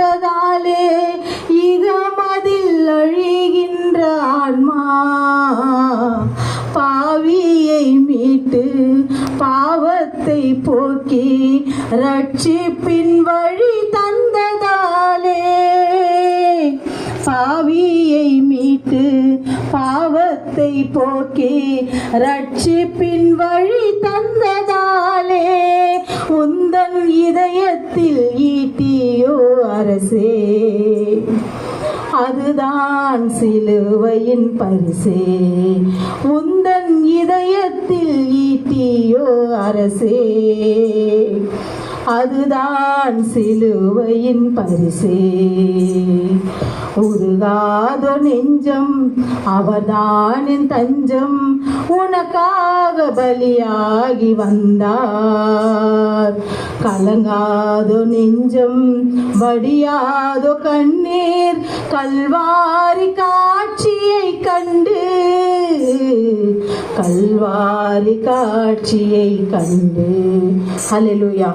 தந்ததாலே இகமதில் அழிகின்ற ஆன்மா பாவியை மீட்டு பாவத்தை போக்கி ரட்சிப்பின் வழி தந்ததாலே பாவியை மீட்டு பாவத்தை போக்கி ரட்சிப்பின் வழி தந்ததாலே உந்தன் இதயத்தில் ஈட்டியோ அரசே அதுதான் சிலுவையின் பரிசே உந்தன் இதயத்தில் ஈட்டியோ அரசே அதுதான் சிலுவையின் பரிசே உருகாதோ நெஞ்சம் அவர்தான் என் தஞ்சம் உனக்காக பலியாகி வந்தார் கலங்காதோ நெஞ்சம் வடியாதோ கண்ணீர் கல்வாரி காட்சியை கண்டு கல்வாரி காட்சியை கண்டு ஹல்லேலூயா.